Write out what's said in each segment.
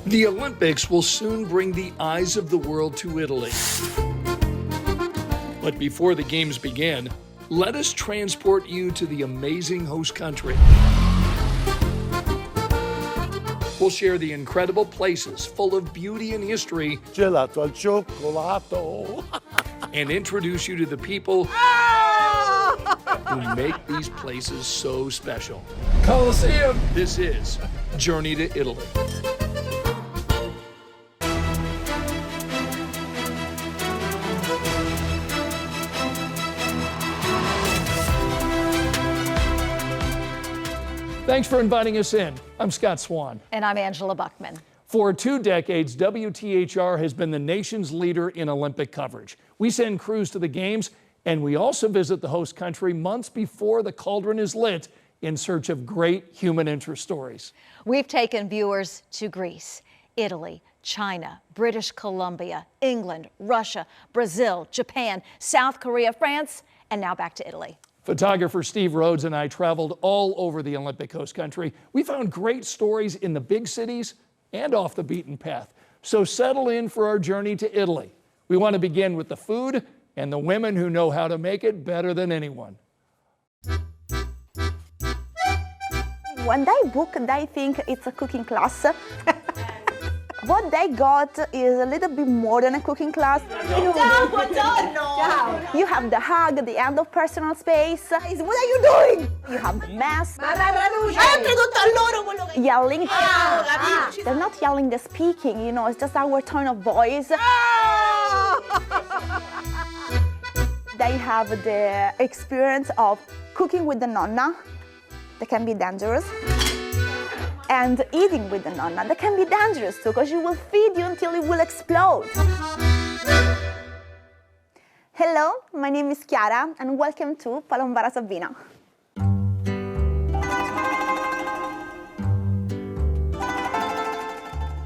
The Olympics will soon bring the eyes of the world to Italy. But before the games begin, let us transport you to the amazing host country. We'll share the incredible places full of beauty and history. Gelato al cioccolato. And introduce you to the people who make these places so special. Colosseum. This is Journey to Italy. Thanks for inviting us in. I'm Scott Swan. And I'm Angela Buckman. For 2 decades, WTHR has been the nation's leader in Olympic coverage. We send crews to the games, and we also visit the host country months before the cauldron is lit in search of great human interest stories. We've taken viewers to Greece, Italy, China, British Columbia, England, Russia, Brazil, Japan, South Korea, France, and now back to Italy. Photographer Steve Rhodes and I traveled all over the Olympic host country. We found great stories in the big cities and off the beaten path. So settle in for our journey to Italy. We want to begin with the food and the women who know how to make it better than anyone. When they book, they think it's a cooking class. What they got is a little bit more than a cooking class. You have the hug, the end of personal space. What are you doing? You have the mess. Yelling. They're not yelling, they're speaking, you know, it's just our tone of voice. They have the experience of cooking with the nonna. That can be dangerous. And eating with the nonna, that can be dangerous too, because she will feed you until it will explode. Hello, my name is Chiara, and welcome to Palombara Sabina.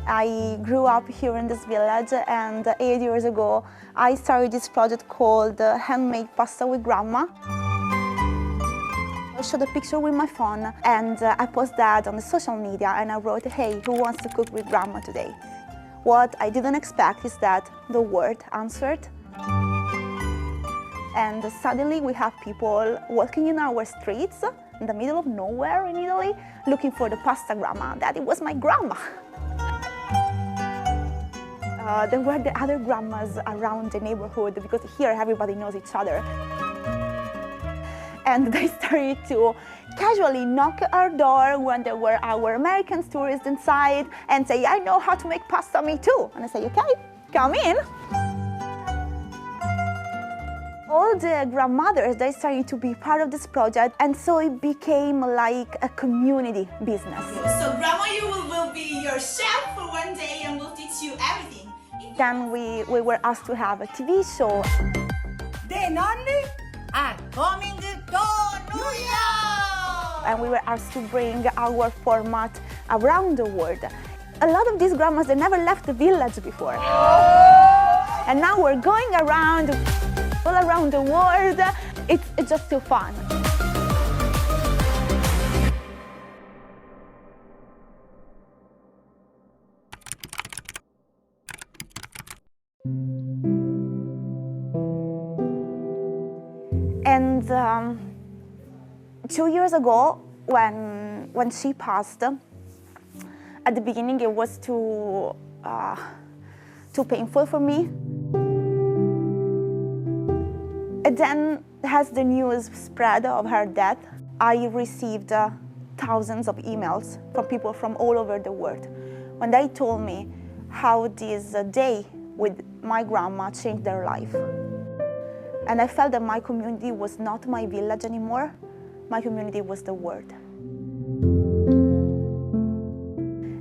I grew up here in this village, and 8 years ago, I started this project called Handmade Pasta with Grandma. I showed a picture with my phone, and I posted that on the social media, and I wrote, hey, who wants to cook with Grandma today? What I didn't expect is that the word answered. And suddenly we have people walking in our streets, in the middle of nowhere in Italy, looking for the pasta grandma. That it was my grandma. There were the other grandmas around the neighborhood, because here everybody knows each other. And they started to casually knock our door when there were our American tourists inside and say, I know how to make pasta, me too. And I say, okay, come in. All the grandmothers, they started to be part of this project, and so it became like a community business. So Grandma, you will be your chef for one day and we'll teach you everything. Then we were asked to have a TV show. The nonni are coming to New York! And we were asked to bring our format around the world. A lot of these grandmas, they never left the village before. Oh! And now we're going around, all around the world. It's just too fun. And 2 years ago, when she passed, at the beginning it was too painful for me. And then, as the news spread of her death, I received thousands of emails from people from all over the world when they told me how this day with my grandma changed their life. And I felt that my community was not my village anymore. My community was the world.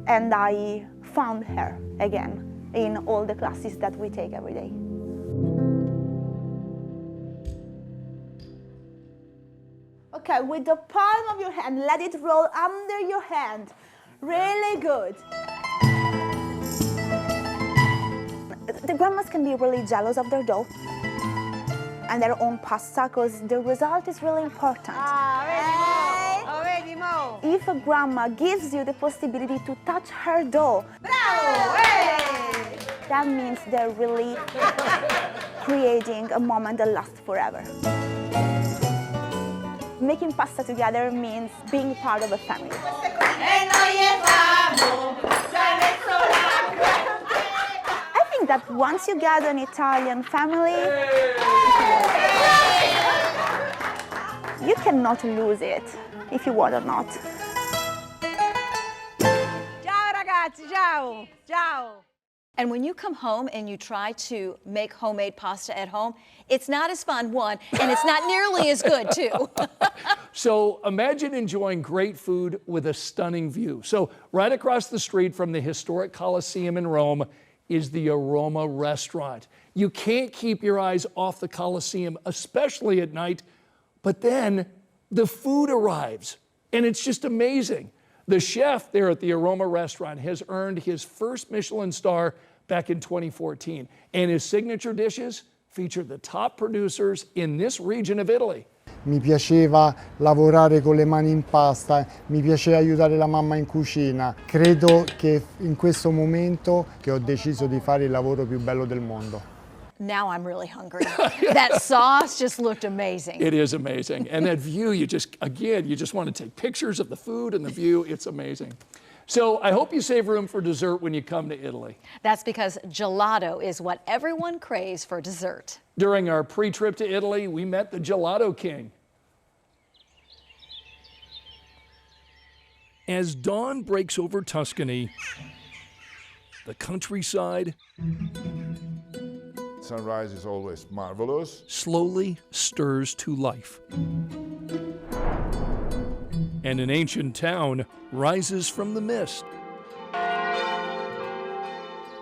And I found her again in all the classes that we take every day. Okay, with the palm of your hand, let it roll under your hand. Really good. The grandmas can be really jealous of their dough and their own pasta, because the result is really important. Already, Mo. if a grandma gives you the possibility to touch her dough, that means they're really creating a moment that lasts forever. Making pasta together means being part of a family. I think that once you get an Italian family, you cannot lose it, if you want or not. Ciao ragazzi, ciao, ciao. And when you come home and you try to make homemade pasta at home, it's not as fun, one, and it's not nearly as good, two. So imagine enjoying great food with a stunning view. So right across the street from the historic Colosseum in Rome is the Aroma restaurant. You can't keep your eyes off the Colosseum, especially at night, but then the food arrives, and it's just amazing. The chef there at the Aroma restaurant has earned his first Michelin star back in 2014, and his signature dishes feature the top producers in this region of Italy. Mi piaceva lavorare con le mani in pasta, mi piaceva aiutare la mamma in cucina. Credo che in questo momento che ho deciso di fare il lavoro più bello del mondo. Now I'm really hungry. That sauce just looked amazing. It is amazing. And that view, you just want to take pictures of the food and the view. It's amazing. So I hope you save room for dessert when you come to Italy. That's because gelato is what everyone craves for dessert. During our pre-trip to Italy, we met the Gelato King. As dawn breaks over Tuscany, the countryside Sunrise is always marvelous. slowly stirs to life. And an ancient town rises from the mist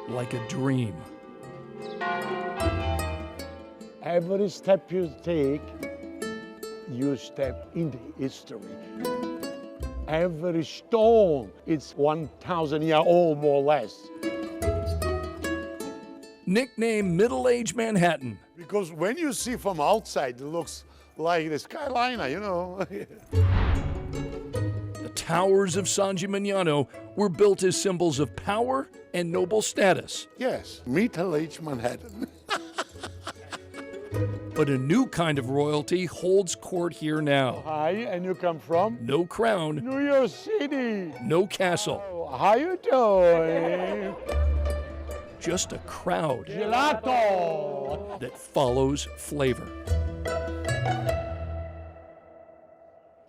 like a dream. Every step you take, you step into history. Every stone, it's 1,000 years old, more or less. Nicknamed Middle-Aged Manhattan, Because when you see from outside, it looks like the skyliner, you know. the towers of San Gimignano were built as symbols of power and noble status. Yes, middle-aged Manhattan. But a new kind of royalty holds court here now. Hi, and you come from? No crown, New York City. no castle, Oh, how you doing? just a crowd Gelato! that follows flavor.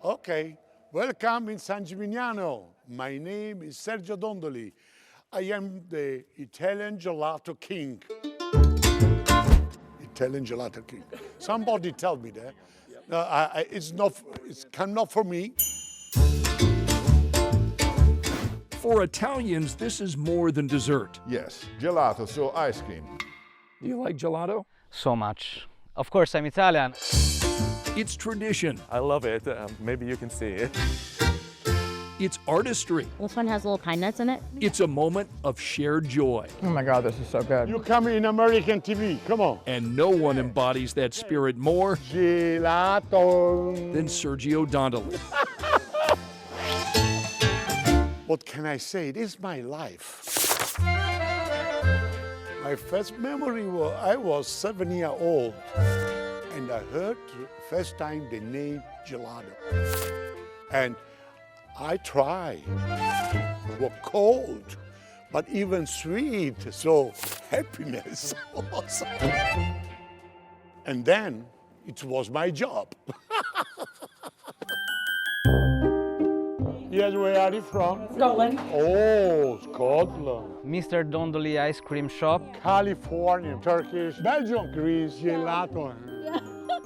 Okay, welcome in San Gimignano. My name is Sergio Dondoli. I am the Italian Gelato King. Italian Gelato King. Somebody tell me that. No, it's not for me. For Italians, this is more than dessert. Yes, gelato, so ice cream. Do you like gelato? So much. Of course, I'm Italian. It's tradition, I love it. Maybe you can see it. it's artistry, This one has little pine nuts in it. it's a moment of shared joy. Oh my God, this is so good. You come in American TV, come on. And no one embodies that spirit more Gelato. than Sergio Dondoli. What can I say? This is my life. My first memory was I was 7 years old and I heard first time the name gelato. And I tried. It was cold, but even sweet, so happiness. And then it was my job. Yes, where are you from? Scotland. Oh, Scotland. Mr. Dondoli Ice Cream Shop, California, Turkish, Belgium, Greece, gelato.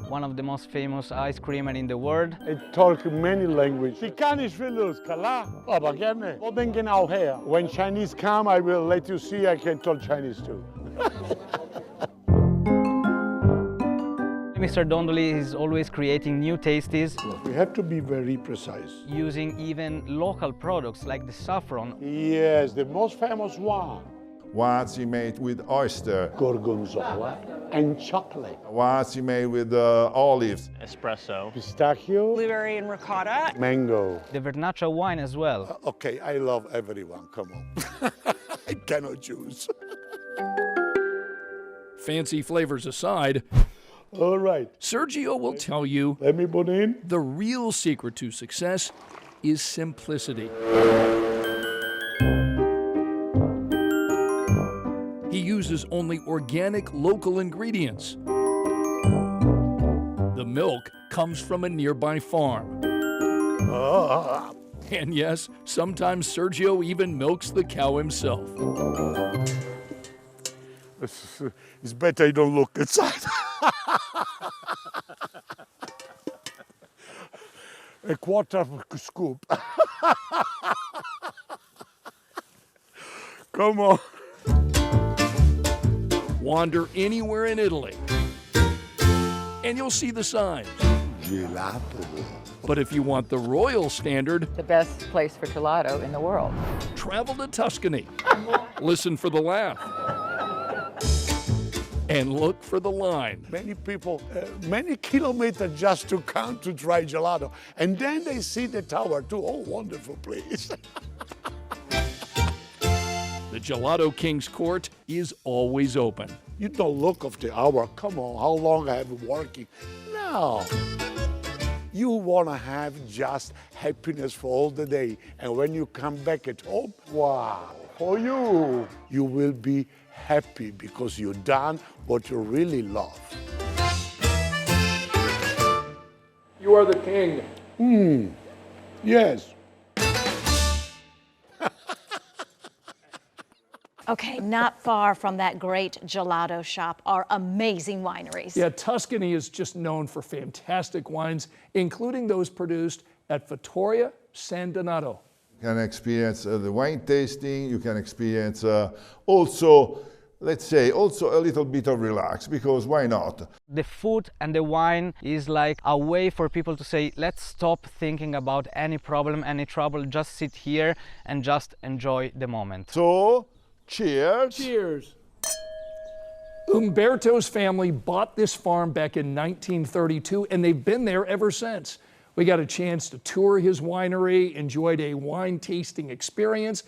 one of the most famous ice creamer in the world. I talk many languages. Si kann ich will kala, aber gerne. Wo denn genau her? When Chinese come, I will let you see I can talk Chinese too. Mr. Dondoli is always creating new tasties, We have to be very precise. using even local products like the saffron. Yes, the most famous one. Ones made with oyster. Gorgonzola and chocolate. Ones made with olives. Espresso. Pistachio. Blueberry and ricotta. Mango. The Vernaccia wine as well. Okay, I love everyone, come on. I cannot choose. Fancy flavors aside, All right. Sergio will tell you Let me put in. the real secret to success is simplicity. He uses only organic local ingredients. The milk comes from a nearby farm. And yes, sometimes Sergio even milks the cow himself. It's better I don't look inside. A quarter of a scoop. Come on. Wander anywhere in Italy, and you'll see the signs. Gelato. But if you want the royal standard, The best place for gelato in the world. travel to Tuscany. Listen for the laugh. And look for the line. Many people, many kilometers just to come to try gelato. And then they see the tower too. Oh, wonderful place. The Gelato King's Court is always open. You don't look of the hour. Come on, how long I have been working? No. You want to have just happiness for all the day. And when you come back at home, wow, for you, you will be happy because you've done what you really love. You are the king. Yes. Okay, not far from that great gelato shop are amazing wineries. Yeah, Tuscany is just known for fantastic wines, including those produced at Fattoria San Donato. You can experience the wine tasting, you can experience also, let's say, also a little bit of relax, because why not? The food and the wine is like a way for people to say, let's stop thinking about any problem, any trouble, just sit here and just enjoy the moment. So, cheers. Cheers. Umberto's family bought this farm back in 1932, and they've been there ever since. We got a chance to tour his winery, enjoyed a wine tasting experience.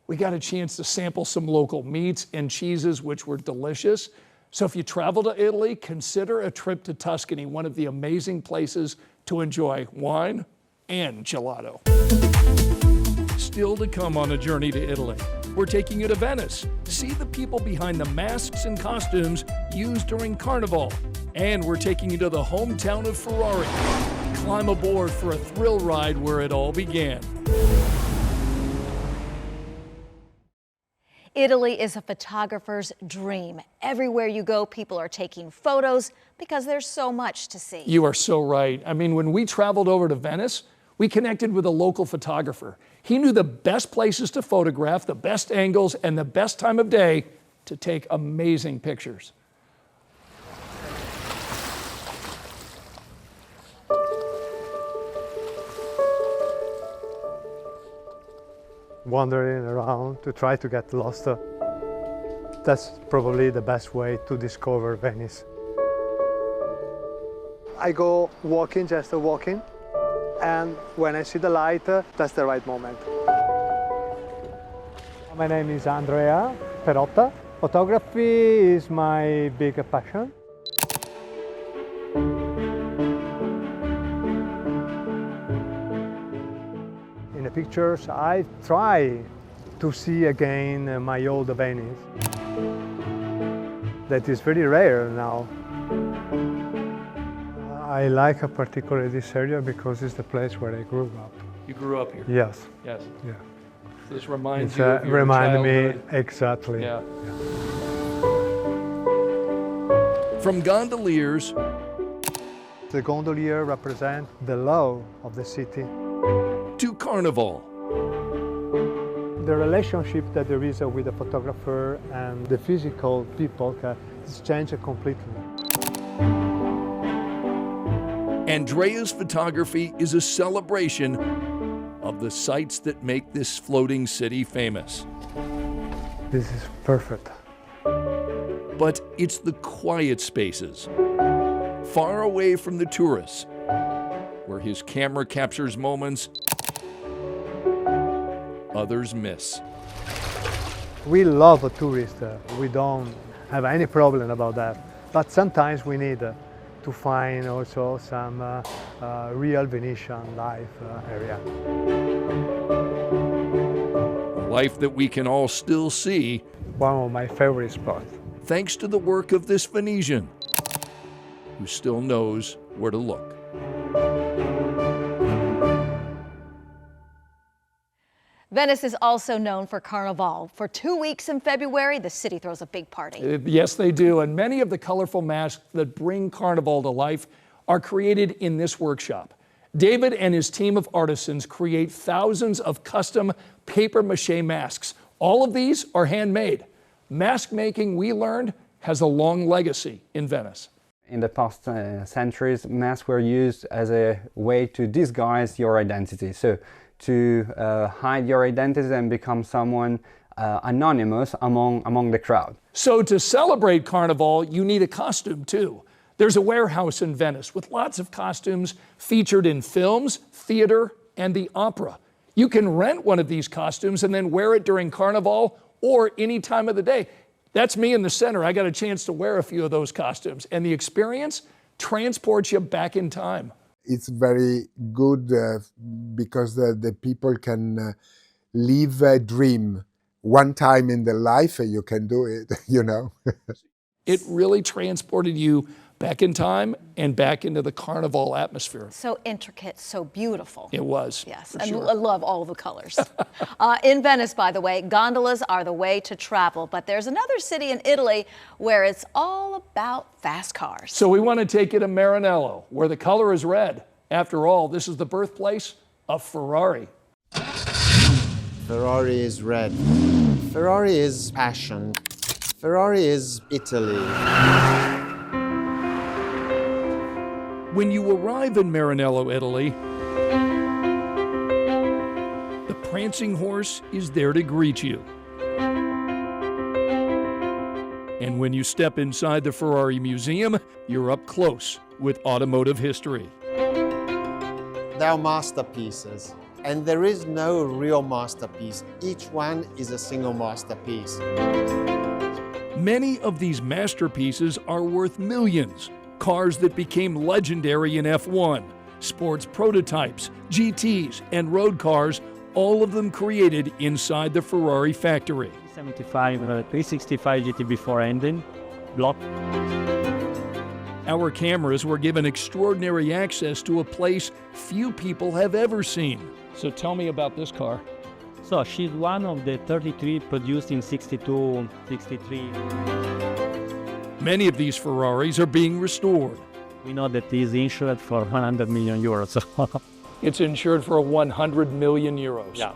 We got a chance to sample some local meats and cheeses, which were delicious. So if you travel to Italy, consider a trip to Tuscany, one of the amazing places to enjoy wine and gelato. Still to come on a journey to Italy, we're taking you to Venice. See the people behind the masks and costumes used during Carnival. And we're taking you to the hometown of Ferrari. Climb aboard for a thrill ride where it all began. Italy is a photographer's dream. Everywhere you go, people are taking photos because there's so much to see. You are so right. I mean, when we traveled over to Venice, we connected with a local photographer. He knew the best places to photograph, the best angles, and the best time of day to take amazing pictures. Wandering around to try to get lost. That's probably the best way to discover Venice. I go walking, just walking, and when I see the light, that's the right moment. My name is Andrea Perotta. Photography is my big passion. In the pictures, I try to see again my old Venice. That is very rare now. I like particularly this area because it's the place where I grew up. You grew up here? Yes. Yes. Yeah. This reminds you of your remind me childhood. exactly. Yeah. From gondoliers, The gondolier represents the love of the city. to Carnival, The relationship that there is with the photographer and the physical people has changed completely. Andrea's photography is a celebration of the sights that make this floating city famous. This is perfect. But it's the quiet spaces, far away from the tourists, where his camera captures moments others miss. We love a tourist. We don't have any problem about that. But sometimes we need to find also some real Venetian life area. A life that we can all still see. One of my favorite spots. Thanks to the work of this Venetian, who still knows where to look. Venice is also known for Carnival. For 2 weeks in February, the city throws a big party. Yes, they do. And many of the colorful masks that bring Carnival to life are created in this workshop. David and his team of artisans create thousands of custom papier-mâché masks. All of these are handmade. Mask making, we learned, has a long legacy in Venice. In the past centuries, masks were used as a way to disguise your identity. So to hide your identity and become someone anonymous among the crowd. So to celebrate Carnival, you need a costume too. There's a warehouse in Venice with lots of costumes featured in films, theater, and the opera. You can rent one of these costumes and then wear it during Carnival or any time of the day. That's me in the center. I got a chance to wear a few of those costumes, and the experience transports you back in time. It's very good because the people can live a dream. One time in their life, you can do it, you know. It really transported you back in time and back into the Carnival atmosphere. So intricate, so beautiful. It was. Yes, and I love all the colors. In Venice, by the way, gondolas are the way to travel, but there's another city in Italy where it's all about fast cars. So we want to take you to Maranello, where the color is red. After all, this is the birthplace of Ferrari. Ferrari is red. Ferrari is passion. Ferrari is Italy. When you arrive in Maranello, Italy, the prancing horse is there to greet you. And when you step inside the Ferrari Museum, you're up close with automotive history. They are masterpieces, and there is no real masterpiece. Each one is a single masterpiece. Many of these masterpieces are worth millions. Cars that became legendary in F1, sports prototypes, GTs, and road cars, all of them created inside the Ferrari factory. 365 GTB4 engine, block. Our cameras were given extraordinary access to a place few people have ever seen. So tell me about this car. So she's one of the 33 produced in 62, 63. Many of these Ferraris are being restored. We know that it is insured for 100 million euros. It's insured for 100 million euros. Yeah.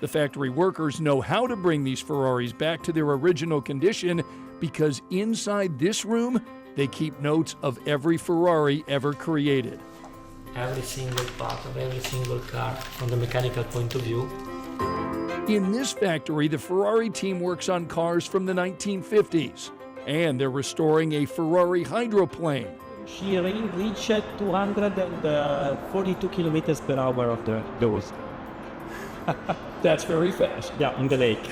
The factory workers know how to bring these Ferraris back to their original condition because inside this room, they keep notes of every Ferrari ever created. Every single part of every single car from the mechanical point of view. In this factory, the Ferrari team works on cars from the 1950s, and they're restoring a Ferrari hydroplane. She reached 242 kilometers per hour of the doors. That's very fast. Yeah, on the lake.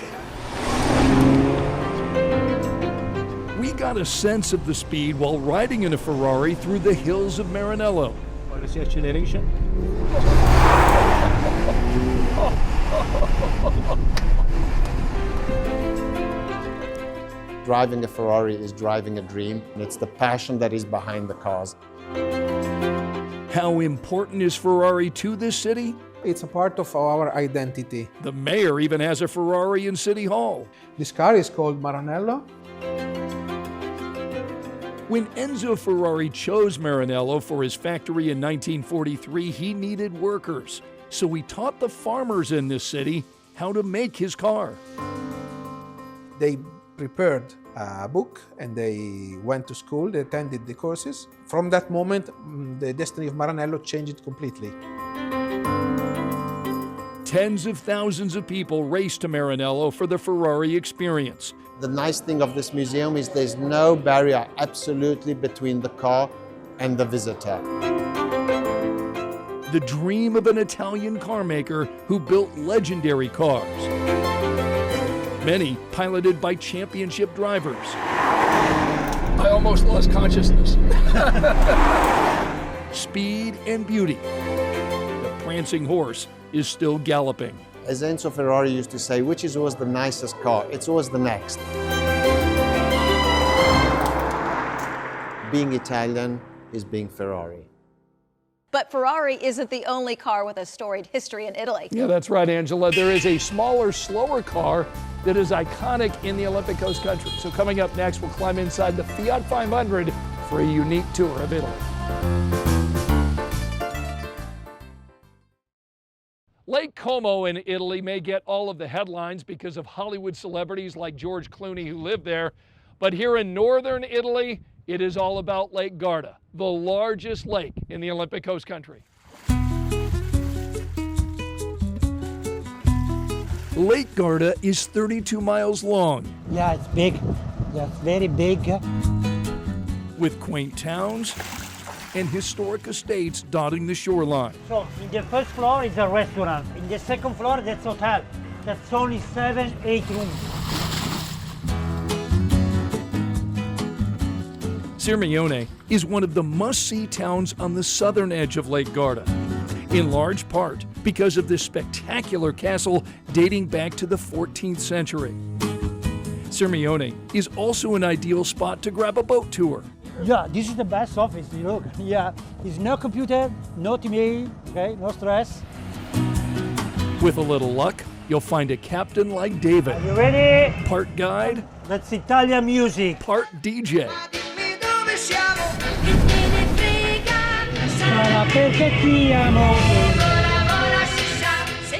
We got a sense of the speed while riding in a Ferrari through the hills of Maranello. Policy acceleration. Driving a Ferrari is driving a dream, and it's the passion that is behind the cars. How important is Ferrari to this city? It's a part of our identity. The mayor even has a Ferrari in City Hall. This car is called Maranello. When Enzo Ferrari chose Maranello for his factory in 1943, he needed workers. So he taught the farmers in this city how to make his car. They prepared a book and they went to school, they attended the courses. From that moment, the destiny of Maranello changed completely. Tens of thousands of people race to Maranello for the Ferrari experience. The nice thing of this museum is there's no barrier absolutely between the car and the visitor. The dream of an Italian car maker who built legendary cars. Many piloted by championship drivers. I almost lost consciousness. Speed and beauty. The prancing horse is still galloping. As Enzo Ferrari used to say, which is always the nicest car? It's always the next. Being Italian is being Ferrari. But Ferrari isn't the only car with a storied history in Italy. Yeah, that's right, Angela. There is a smaller, slower car that is iconic in the Olympic Coast country. So coming up next, we'll climb inside the Fiat 500 for a unique tour of Italy. Lake Como in Italy may get all of the headlines because of Hollywood celebrities like George Clooney who live there. But here in northern Italy, it is all about Lake Garda, the largest lake in the Olympic Coast country. Lake Garda is 32 miles long. Yeah, it's big. Yeah, it's very big. With quaint towns and historic estates dotting the shoreline. So, in the first floor is a restaurant. In the second floor, that's hotel. That's only 7-8 rooms. Sirmione is one of the must-see towns on the southern edge of Lake Garda, in large part because of this spectacular castle dating back to the 14th century. Sirmione is also an ideal spot to grab a boat tour. Yeah, this is the best office, you look. Yeah, there's no computer, no TV, okay, no stress. With a little luck, you'll find a captain like David. Are you ready? Part guide. That's Italian music. Part DJ.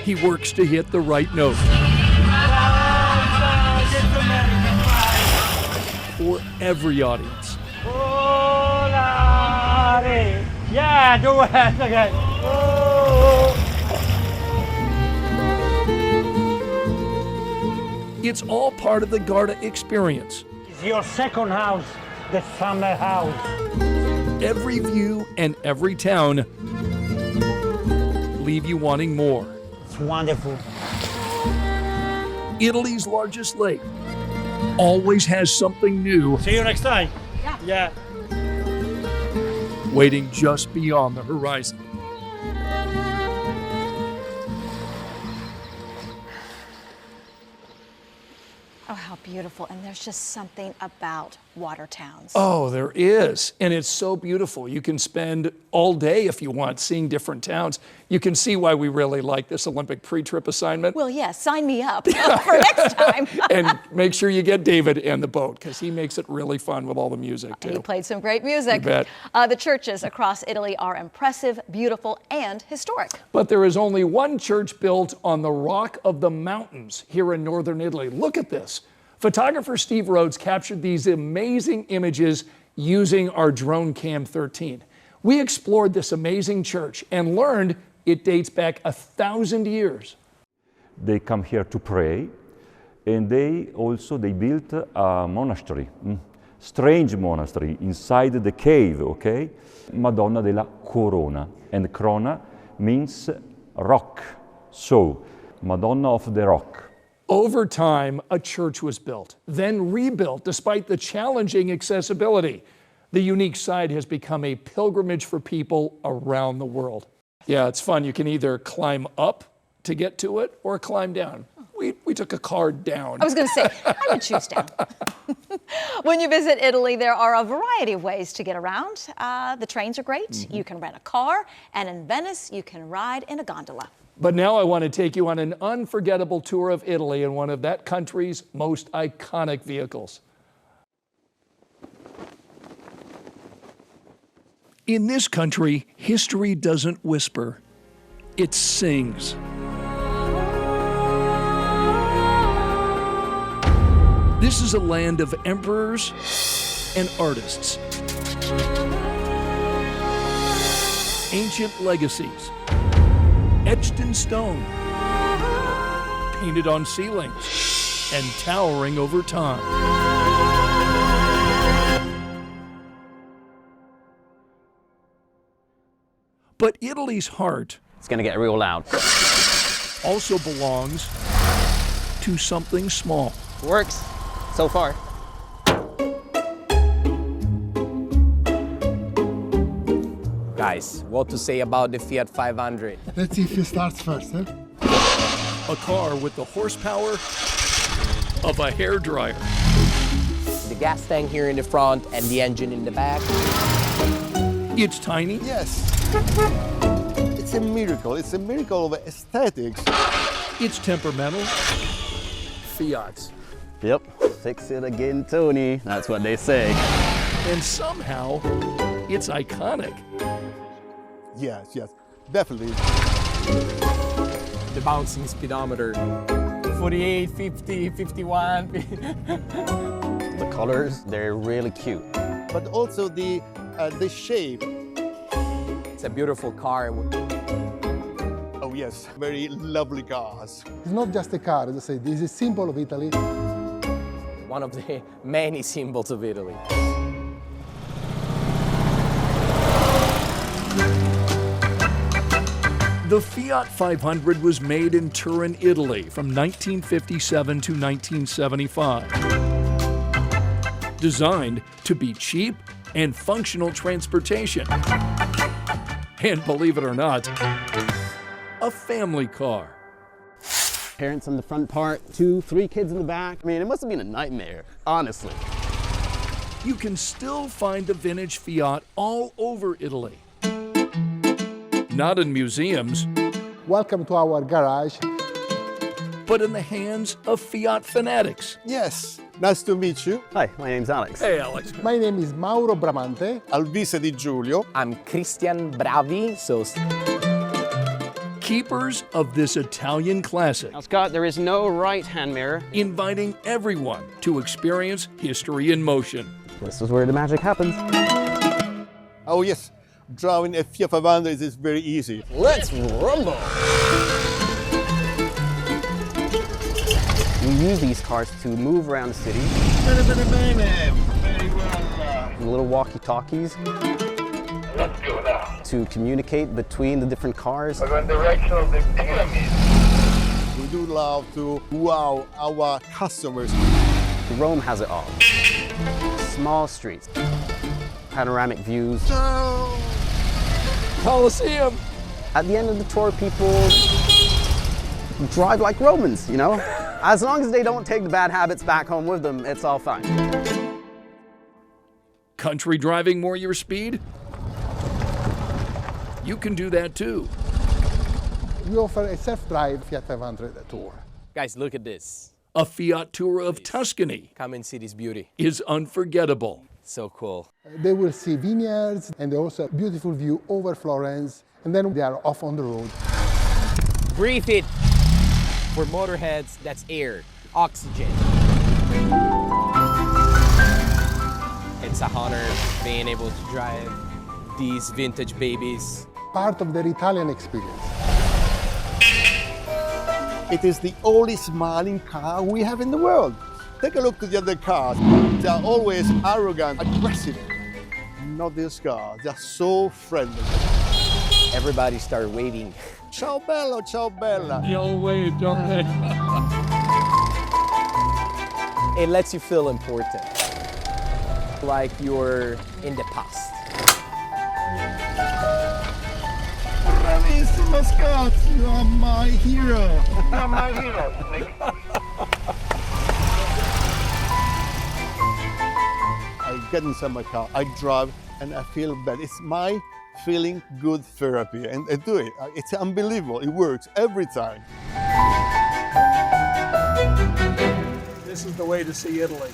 He works to hit the right note. For every audience. Yeah, do it again. It's all part of the Garda experience. It's your second house, the summer house. Every view and every town leave you wanting more. It's wonderful. Italy's largest lake always has something new. See you next time. Yeah. Waiting just beyond the horizon. Oh, how beautiful. And there's just something about water towns. Oh, there is. And it's so beautiful. You can spend all day, if you want, seeing different towns. You can see why we really like this Olympic pre-trip assignment. Well, yeah, sign me up for next time. And make sure you get David and the boat, because he makes it really fun with all the music, too. He played some great music. You bet. The churches across Italy are impressive, beautiful, and historic. But there is only one church built on the rock of the mountains here in northern Italy. Look at this. Photographer Steve Rhodes captured these amazing images using our drone Cam 13. We explored this amazing church and learned it dates back 1,000 years. They come here to pray, and they built a monastery, strange monastery inside the cave, okay? Madonna della Corona, and Corona means rock, so Madonna of the Rock. Over time, a church was built, then rebuilt despite the challenging accessibility. The unique site has become a pilgrimage for people around the world. Yeah, it's fun. You can either climb up to get to it or climb down. We took a car down. I was going to say, I would choose down. When you visit Italy, there are a variety of ways to get around. The trains are great. You can rent a car, and in Venice, you can ride in a gondola. But now I want to take you on an unforgettable tour of Italy in one of that country's most iconic vehicles. In this country, history doesn't whisper, it sings. This is a land of emperors and artists, ancient legacies, etched in stone, painted on ceilings and towering over time. But Italy's heart, it's gonna get real loud, also belongs to something small. Works so far. Guys, what to say about the Fiat 500? Let's see if he starts first. A car with the horsepower of a hairdryer. The gas tank here in the front and the engine in the back. It's tiny. Yes. It's a miracle. It's a miracle of aesthetics. It's temperamental. Fiat. Yep. Fix it again, Tony. That's what they say. And somehow, it's iconic. Yes, yes, definitely. The bouncing speedometer. 48, 50, 51. The colors, they're really cute. But also the shape. It's a beautiful car. Oh yes, very lovely cars. It's not just a car, as I say, this is a symbol of Italy. One of the many symbols of Italy. The Fiat 500 was made in Turin, Italy from 1957 to 1975. Designed to be cheap and functional transportation. And believe it or not, a family car. Parents on the front part, 2, 3 kids in the back. I mean, it must have been a nightmare, honestly. You can still find the vintage Fiat all over Italy. Not in museums. Welcome to our garage. But in the hands of Fiat fanatics. Yes, nice to meet you. Hi, my name's Alex. Hey, Alex. My name is Mauro Bramante. Alvise Di Giulio. I'm Christian Bravi, keepers of this Italian classic. Now, Scott, there is no right-hand mirror. Inviting everyone to experience history in motion. This is where the magic happens. Oh yes, driving a Fiat 500 is very easy. Let's rumble! We use these cars to move around the city. Very well. Little walkie-talkies. Let's go now. To communicate between the different cars. We're in the direction of the pyramid. We do love to wow our customers. Rome has it all. Small streets, panoramic views. Colosseum. At the end of the tour, people drive like Romans, you know? As long as they don't take the bad habits back home with them, it's all fine. Country driving more your speed? You can do that too. We offer a self-drive Fiat 500 tour. Guys, look at this. A Fiat tour of Tuscany. Come and see this beauty. Is unforgettable. So cool. They will see vineyards and also a beautiful view over Florence. And then they are off on the road. Breathe it. For motorheads, that's air, oxygen. It's an honor being able to drive these vintage babies. Part of their Italian experience. It is the only smiling car we have in the world. Take a look to the other cars. They are always arrogant, aggressive. Not this car, they are so friendly. Everybody started waving. Ciao bello, ciao bella. They all wave, don't they? It lets you feel important. Like you're in the past. Bravissimo Scott, you are my hero. You are my hero. I get inside my car, I drive, and I feel bad. It's my feeling good therapy, and I do it. It's unbelievable. It works every time. This is the way to see Italy.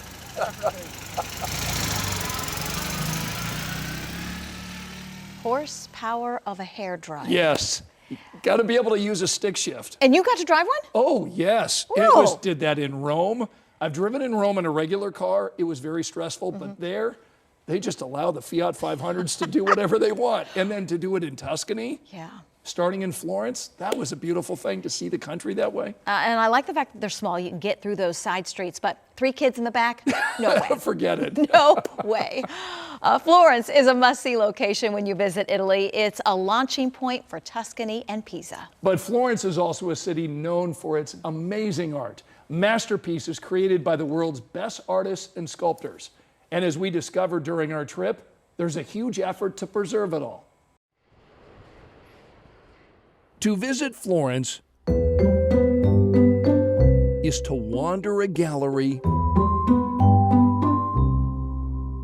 Horsepower of a hairdryer. Yes. Got to be able to use a stick shift. And you got to drive one? Oh, yes. Whoa. Did that in Rome. I've driven in Rome in a regular car. It was very stressful, but there, they just allow the Fiat 500s to do whatever they want. And then to do it in Tuscany? Yeah. Starting in Florence, that was a beautiful thing to see the country that way. And I like the fact that they're small. You can get through those side streets, but 3 kids in the back? No way. Forget it. Nope way. Florence is a must-see location when you visit Italy. It's a launching point for Tuscany and Pisa. But Florence is also a city known for its amazing art, masterpieces created by the world's best artists and sculptors. And as we discovered during our trip, there's a huge effort to preserve it all. To visit Florence is to wander a gallery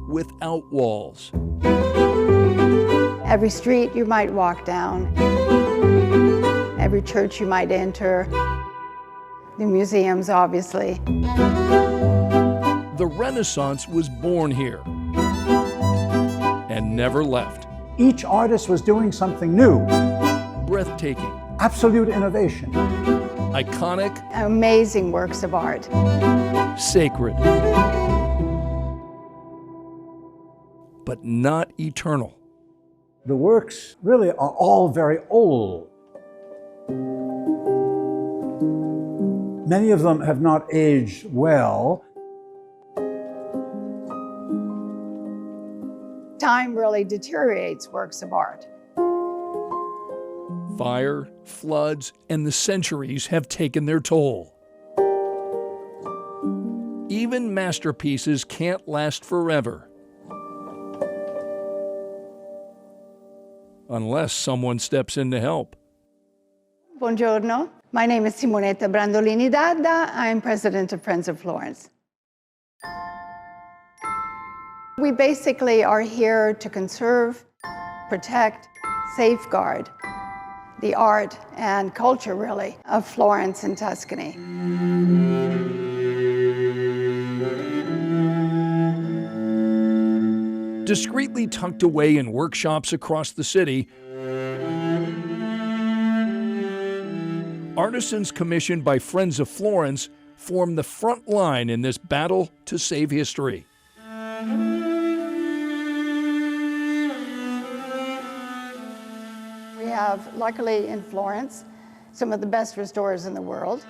without walls. Every street you might walk down, every church you might enter, the museums, obviously. The Renaissance was born here and never left. Each artist was doing something new. Breathtaking. Absolute innovation. Iconic. Amazing works of art. Sacred. But not eternal. The works really are all very old. Many of them have not aged well. Time really deteriorates works of art. Fire, floods, and the centuries have taken their toll. Even masterpieces can't last forever. Unless someone steps in to help. Buongiorno. My name is Simonetta Brandolini Dadda. I'm president of Friends of Florence. We basically are here to conserve, protect, safeguard the art and culture, really, of Florence and Tuscany. Discreetly tucked away in workshops across the city, artisans commissioned by Friends of Florence form the front line in this battle to save history. We have, luckily in Florence, some of the best restorers in the world.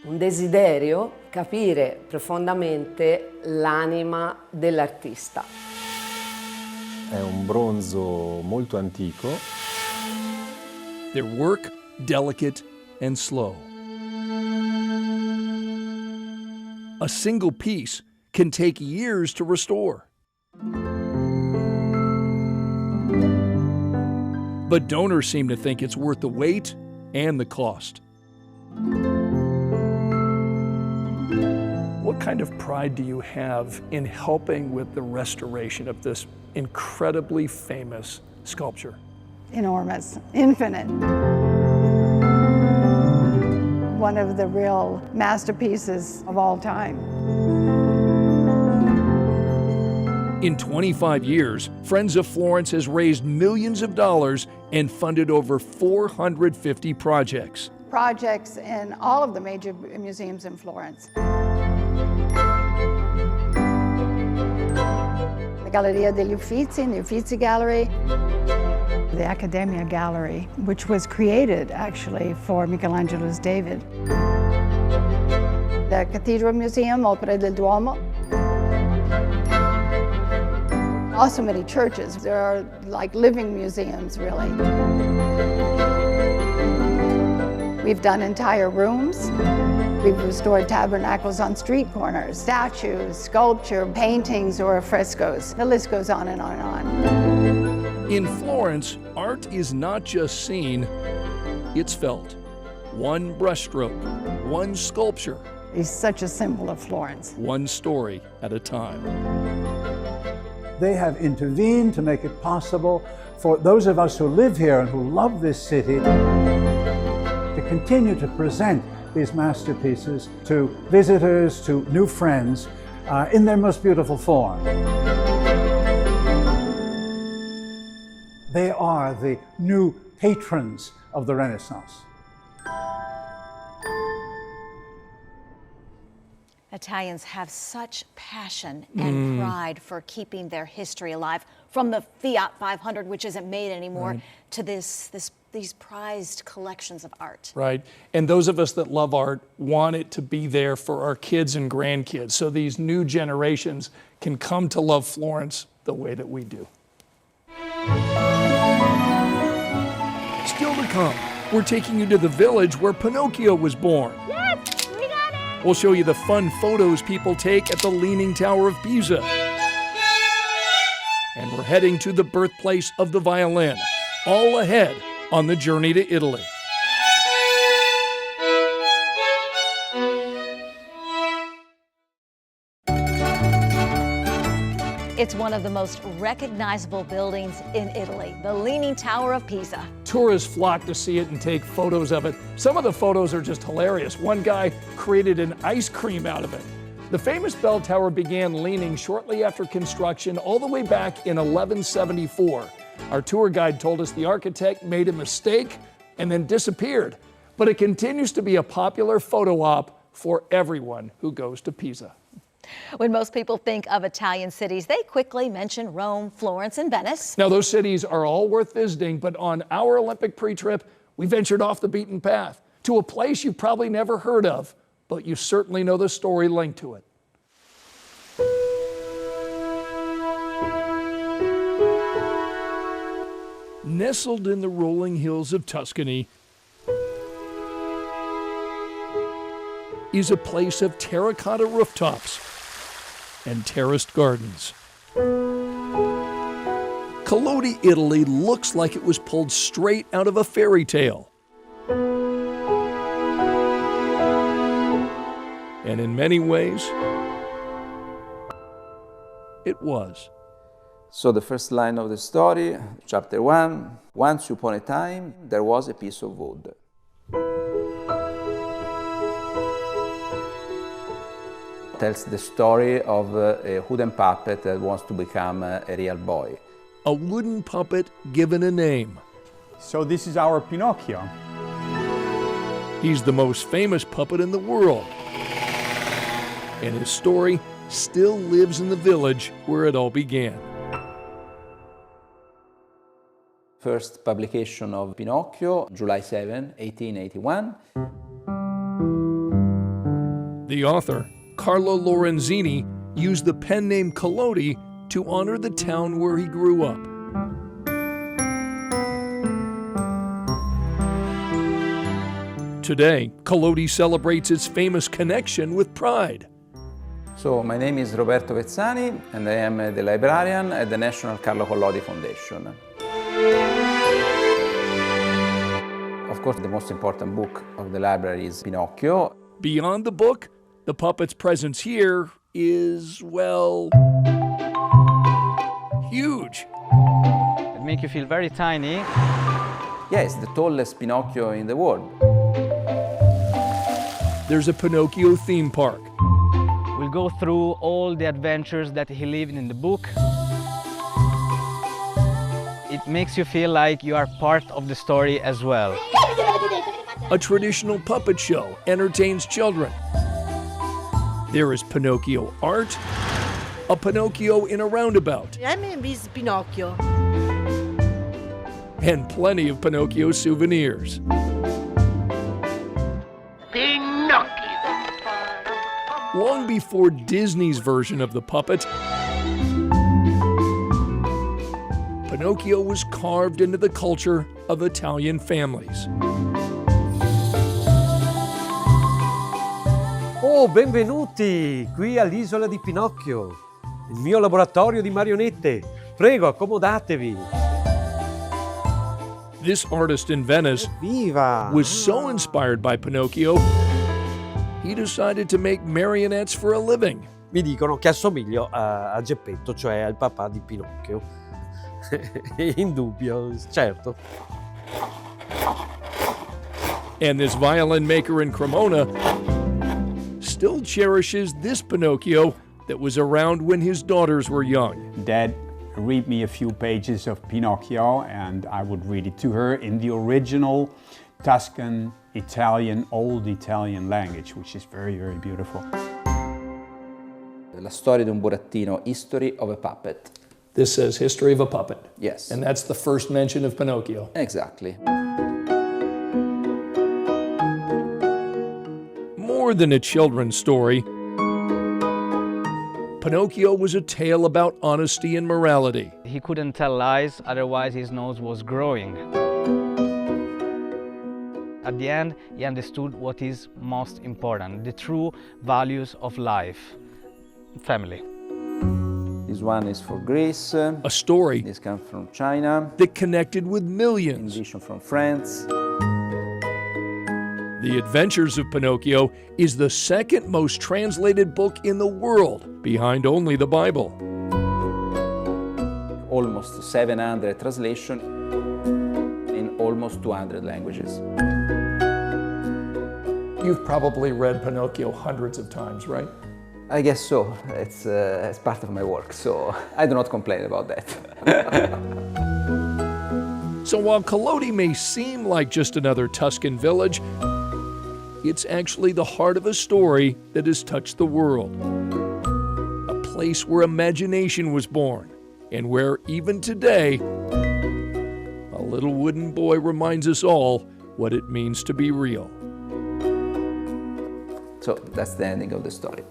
Un desiderio capire profondamente l'anima dell'artista. È un bronzo molto antico. Their work delicate and slow. A single piece can take years to restore. But donors seem to think it's worth the wait and the cost. What kind of pride do you have in helping with the restoration of this incredibly famous sculpture? Enormous, infinite. One of the real masterpieces of all time. In 25 years, Friends of Florence has raised millions of dollars and funded over 450 projects. Projects in all of the major museums in Florence. The Galleria degli Uffizi, the Uffizi Gallery. The Accademia Gallery, which was created actually for Michelangelo's David. The Cathedral Museum, Opera del Duomo. Also many churches. There are like living museums, really. We've done entire rooms. We've restored tabernacles on street corners, statues, sculpture, paintings, or frescoes. The list goes on and on and on. In Florence, art is not just seen, it's felt. One brushstroke, one sculpture. It's such a symbol of Florence. One story at a time. They have intervened to make it possible for those of us who live here and who love this city to continue to present these masterpieces to visitors, to new friends, in their most beautiful form. They are the new patrons of the Renaissance. Italians have such passion and pride for keeping their history alive. from the Fiat 500, which isn't made anymore, Right. to these prized collections of art. Right. And those of us that love art want it to be there for our kids and grandkids, so these new generations can come to love Florence the way that we do. Still to come, we're taking you to the village where Pinocchio was born. Yes, we got it! We'll show you the fun photos people take at the Leaning Tower of Pisa. And we're heading to the birthplace of the violin, all ahead on the journey to Italy. It's one of the most recognizable buildings in Italy, the Leaning Tower of Pisa. Tourists flock to see it and take photos of it. Some of the photos are just hilarious. One guy created an ice cream out of it. The famous bell tower began leaning shortly after construction all the way back in 1174. Our tour guide told us the architect made a mistake and then disappeared. But it continues to be a popular photo op for everyone who goes to Pisa. When most people think of Italian cities, they quickly mention Rome, Florence, and Venice. Now, those cities are all worth visiting, but on our Olympic pre-trip, we ventured off the beaten path to a place you've probably never heard of, but you certainly know the story linked to it. Nestled in the rolling hills of Tuscany is a place of terracotta rooftops and terraced gardens. Collodi, Italy looks like it was pulled straight out of a fairy tale. And in many ways, it was. So the first line of the story, chapter 1, once upon a time, there was a piece of wood. Tells the story of a wooden puppet that wants to become a real boy. A wooden puppet given a name. So this is our Pinocchio. He's the most famous puppet in the world. And his story still lives in the village where it all began. First publication of Pinocchio, July 7, 1881. The author, Carlo Lorenzini, used the pen name Collodi to honor the town where he grew up. Today, Collodi celebrates its famous connection with pride. So my name is Roberto Vezzani and I am the librarian at the National Carlo Collodi Foundation. Of course, the most important book of the library is Pinocchio. Beyond the book, the puppet's presence here is, well, huge. It makes you feel very tiny. Yes, the tallest Pinocchio in the world. There's a Pinocchio theme park. We'll go through all the adventures that he lived in the book. It makes you feel like you are part of the story as well. A traditional puppet show entertains children. There is Pinocchio art, a Pinocchio in a roundabout, I mean, Miss Pinocchio. and plenty of Pinocchio souvenirs. Long before Disney's version of the puppet, Pinocchio was carved into the culture of Italian families. Oh, benvenuti qui all'isola di Pinocchio, il mio laboratorio di marionette. Prego, accomodatevi. This artist in Venice was so inspired by Pinocchio, he decided to make marionettes for a living. Mi dicono che assomiglio a Geppetto, cioè al papà di Pinocchio. Indubbio, certo. And this violin maker in Cremona still cherishes this Pinocchio that was around when his daughters were young. Dad, read me a few pages of Pinocchio and I would read it to her in the original Tuscan Italian, old Italian language, which is very, very beautiful. La storia di un burattino, History of a Puppet. This says History of a Puppet. Yes. And that's the first mention of Pinocchio. Exactly. More than a children's story, Pinocchio was a tale about honesty and morality. He couldn't tell lies, otherwise his nose was growing. At the end, he understood what is most important, the true values of life. Family. This one is for Greece. A story This comes from China. that connected with millions. Edition from France. The Adventures of Pinocchio is the second most translated book in the world, behind only the Bible. Almost 700 translations in almost 200 languages. You've probably read Pinocchio hundreds of times, right? I guess so. It's part of my work, so I do not complain about that. So while Collodi may seem like just another Tuscan village, it's actually the heart of a story that has touched the world. A place where imagination was born, and where even today, a little wooden boy reminds us all what it means to be real. So that's the ending of the story.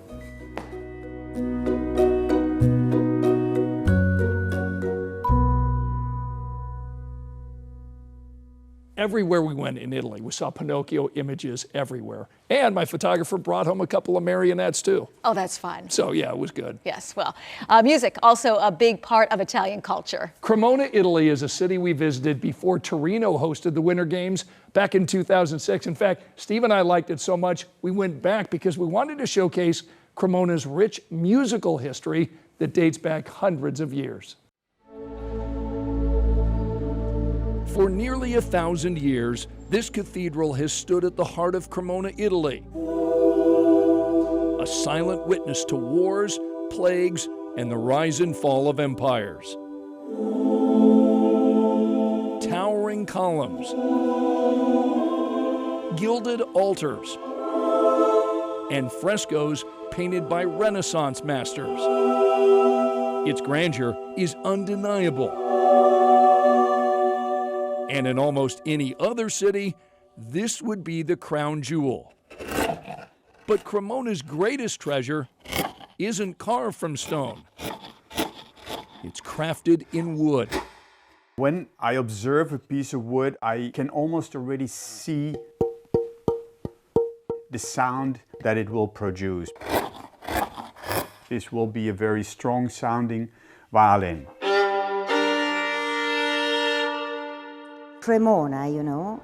Everywhere we went in Italy, we saw Pinocchio images everywhere. And my photographer brought home a couple of marionettes too. Oh, that's fun. So yeah, it was good. Yes, well, music, also a big part of Italian culture. Cremona, Italy is a city we visited before Torino hosted the Winter Games back in 2006. In fact, Steve and I liked it so much, we went back because we wanted to showcase Cremona's rich musical history that dates back hundreds of years. For nearly 1,000 years, this cathedral has stood at the heart of Cremona, Italy. A silent witness to wars, plagues, and the rise and fall of empires. Towering columns, gilded altars, and frescoes painted by Renaissance masters. Its grandeur is undeniable. And in almost any other city, this would be the crown jewel. But Cremona's greatest treasure isn't carved from stone. It's crafted in wood. When I observe a piece of wood, I can almost already see the sound that it will produce. This will be a very strong sounding violin. Cremona, you know,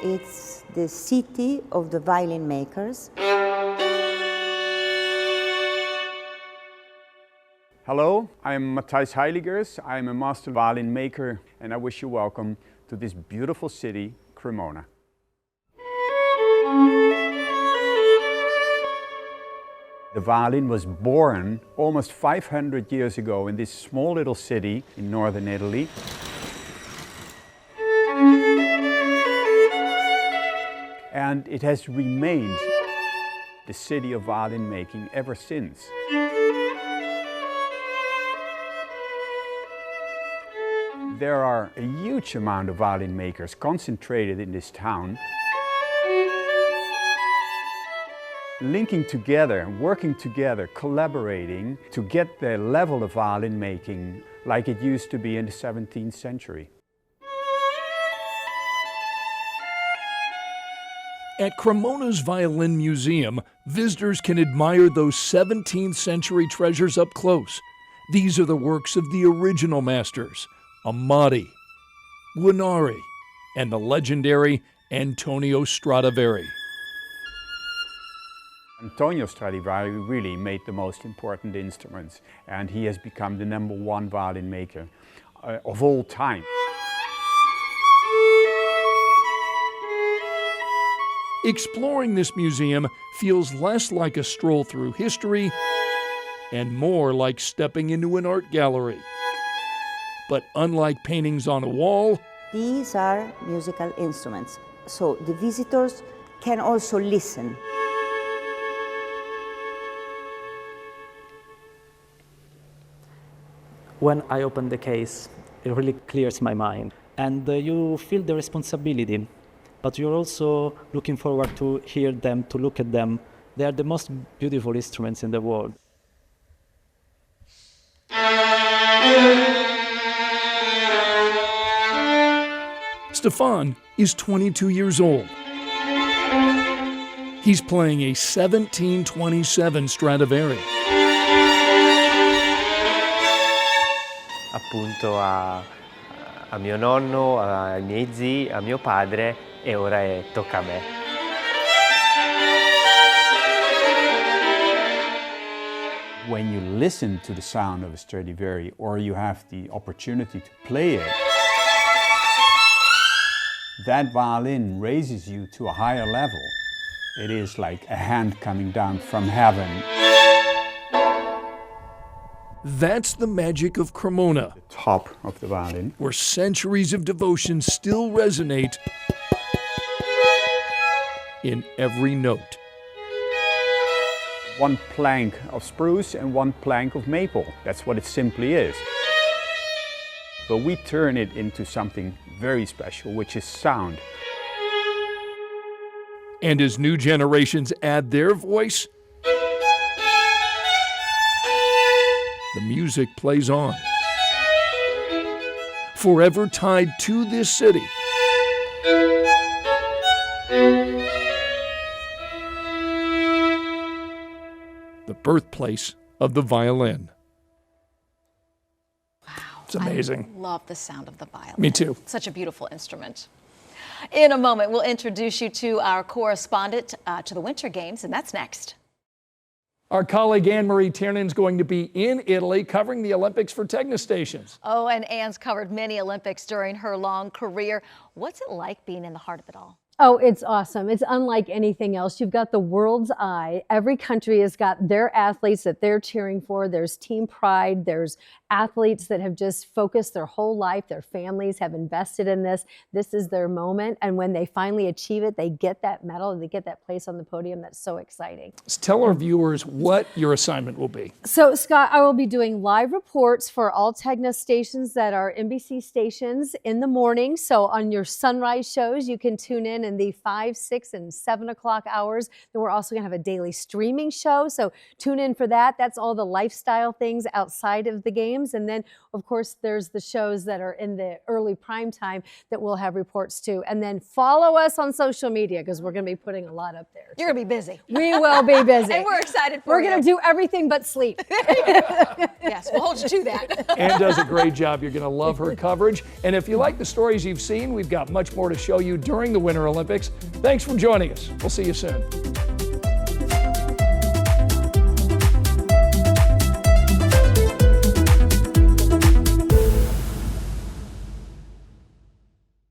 it's the city of the violin makers. Hello, I'm Matthijs Heiligers. I'm a master violin maker, and I wish you welcome to this beautiful city, Cremona. The violin was born almost 500 years ago in this small little city in northern Italy. And it has remained the city of violin making ever since. There are a huge amount of violin makers concentrated in this town, linking together, working together, collaborating to get the level of violin making like it used to be in the 17th century. At Cremona's Violin Museum, visitors can admire those 17th century treasures up close. These are the works of the original masters, Amati, Guarneri, and the legendary Antonio Stradivari. Antonio Stradivari really made the most important instruments, and he has become the #1 violin maker of all time. Exploring this museum feels less like a stroll through history and more like stepping into an art gallery. But unlike paintings on a wall, These are musical instruments, so the visitors can also listen. When I open the case, it really clears my mind. And you feel the responsibility, but you're also looking forward to hear them, to look at them. They are the most beautiful instruments in the world. Stefan is 22 years old. He's playing a 1727 Stradivari. Appunto a mio nonno, ai miei zii, a mio padre e ora tocca a me. When you listen to the sound of a Stradivari or you have the opportunity to play it, that violin raises you to a higher level. It is like a hand coming down from heaven. That's the magic of Cremona, The top of the violin. where centuries of devotion still resonate in every note. One plank of spruce and one plank of maple. That's what it simply is. But we turn it into something very special, which is sound. And as new generations add their voice, the music plays on. Forever tied to this city. The birthplace of the violin. Wow. It's amazing. I love the sound of the violin. Me too. Such a beautiful instrument. In a moment, we'll introduce you to our correspondent to the Winter Games, and that's next. Our colleague Anne-Marie Tiernan is going to be in Italy covering the Olympics for Tegna stations. Oh, and Anne's covered many Olympics during her long career. What's it like being in the heart of it all? Oh, it's awesome. It's unlike anything else. You've got the world's eye. Every country has got their athletes that they're cheering for. There's team pride. There's athletes that have just focused their whole life. Their families have invested in this. This is their moment. And when they finally achieve it, they get that medal, they get that place on the podium. That's so exciting. Tell our viewers what your assignment will be. So, Scott, I will be doing live reports for all Tegna stations that are NBC stations in the morning. So on your sunrise shows, you can tune in the 5, 6, and 7 o'clock hours. Then we're also going to have a daily streaming show. So tune in for that. That's all the lifestyle things outside of the games. And then, of course, there's the shows that are in the early prime time that we'll have reports to. And then follow us on social media because we're going to be putting a lot up there. You're going to be busy. We will be busy. And we're excited for We're you. going to do everything but sleep. Yes, we'll hold you to that. Anne does a great job. You're going to love her coverage. And if you like the stories you've seen, we've got much more to show you during the Winter Olympics. Thanks for joining us. We'll see you soon.